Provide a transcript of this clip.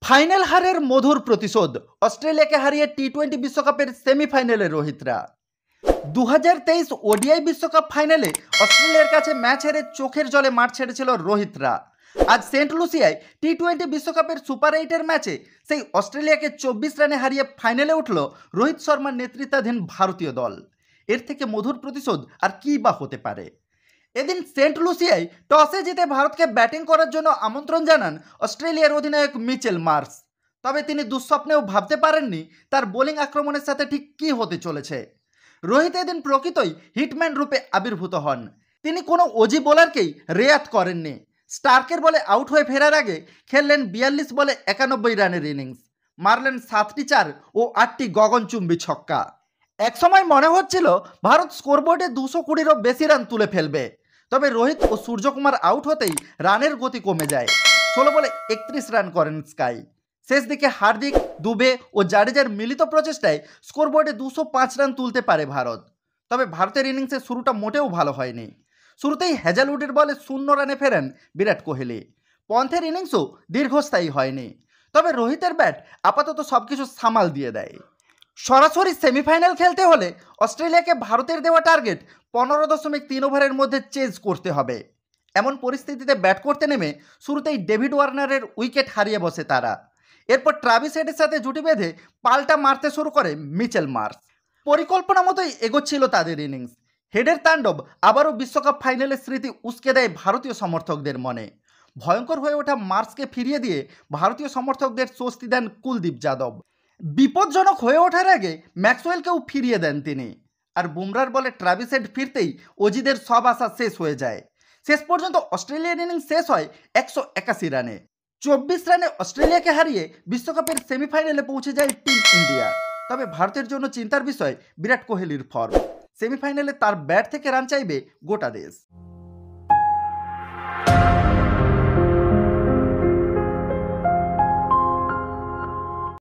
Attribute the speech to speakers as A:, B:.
A: Final হারের মধুর প্রতিশোধ অস্ট্রেলিয়াকে হারিয়ে টি-20 বিশ্বকাপের সেমিফাইনালে রোহিতরা। 2023 ওডিআই বিশ্বকাপ ফাইনালে অস্ট্রেলিয়ার কাছে ম্যাচ হেরে চোখের জলে মাঠ ছেড়েছিল রোহিতরা। আজ সেন্ট লুসিয়ায় টি-20 বিশ্বকাপের সুপার 8-এর ম্যাচে সেই অস্ট্রেলিয়াকে 24 রানে হারিয়ে ফাইনালে উঠল রোহিত শর্মার নেতৃত্বাধীন ভারতীয় দল। এর থেকে মধুর প্রতিশোধ আর কী বা হতে পারে। এদিন সেন্ট লুসিয়ায় টসে জিতে ভারতকে ব্যাটিং করার জন্য আমন্ত্রণ জানান অস্ট্রেলিয়ার অধিনায়ক মিচেল মার্শ। তবে তিনি দুঃস্বপ্নেও ভাবতে পারেননি তার বোলিং আক্রমণের সাথে ঠিক কী হতে চলেছে। রোহিত এদিন প্রকৃতই হিটম্যান রূপে আবির্ভূত হন। তিনি কোনো অজি বোলারকেই রেয়াত করেননি। স্টার্কের বলে আউট হয়ে ফেরার আগে খেললেন 42 বলে 91 রানের ইনিংস, মারলেন 7টি 4 ও 8টি গগনচুম্বী ছক্কা। একসময় মনে হচ্ছিল ভারত স্কোরবোর্ডে 220-এরও বেশি রান তুলে ফেলবে। তবে রোহিত ও সূর্যকুমার আউট হতেই রানের গতি কমে যায়। 16 বলে 31 রান করেন স্কাই। শেষ দিকে হার্দিক, দুবে ও জাডেজার মিলিত প্রচেষ্টায় স্কোরবোর্ডে 205 রান তুলতে পারে ভারত। তবে ভারতের ইনিংসের শুরুটা মোটেও ভালো হয়নি। শুরুতেই হ্যাজেলউডের বলে 0 রানে ফেরেন বিরাট কোহলি। পন্থের ইনিংসও দীর্ঘস্থায়ী হয়নি। তবে রোহিতের ব্যাট আপাতত সবকিছু সামাল দিয়ে দেয়। সরাসরি সেমিফাইনাল খেলতে হলে অস্ট্রেলিয়াকে ভারতের দেওয়া টার্গেট 15.3 ওভারের মধ্যে চেজ করতে হবে। এমন পরিস্থিতিতে ব্যাট করতে নেমে শুরুতেই ডেভিড ওয়ার্নারের উইকেট হারিয়ে বসে তারা। এরপর ট্রাভিস হেডের সাথে জুটি বেঁধে পাল্টা মারতে শুরু করে মিচেল মার্শ। পরিকল্পনা মতোই এগোচ্ছিল তাদের ইনিংস। হেডের তাণ্ডব আবারও বিশ্বকাপ ফাইনালের স্মৃতি উস্কে দেয় ভারতীয় সমর্থকদের মনে। ভয়ঙ্কর হয়ে ওঠা মার্শকে ফিরিয়ে দিয়ে ভারতীয় সমর্থকদের স্বস্তি দেন কুলদীপ যাদব। বিপজ্জনক হয়ে ওঠার আগে ম্যাক্সওয়েলকেও ফিরিয়ে দেন তিনি। আর বুমরার বলে ট্রাভিস হেড ফিরতেই অজিদের সব আশা শেষ হয়ে যায়। শেষ পর্যন্ত অস্ট্রেলিয়ান ইনিংস শেষ হয় 181 রানে। 24 রানে অস্ট্রেলিয়াকে হারিয়ে বিশ্বকাপের সেমিফাইনালে পৌঁছে যায় টিম ইন্ডিয়া। তবে ভারতের জন্য চিন্তার বিষয় বিরাট কোহলির ফর্ম। সেমিফাইনালে তার ব্যাট থেকে রান চাইবে গোটা দেশ।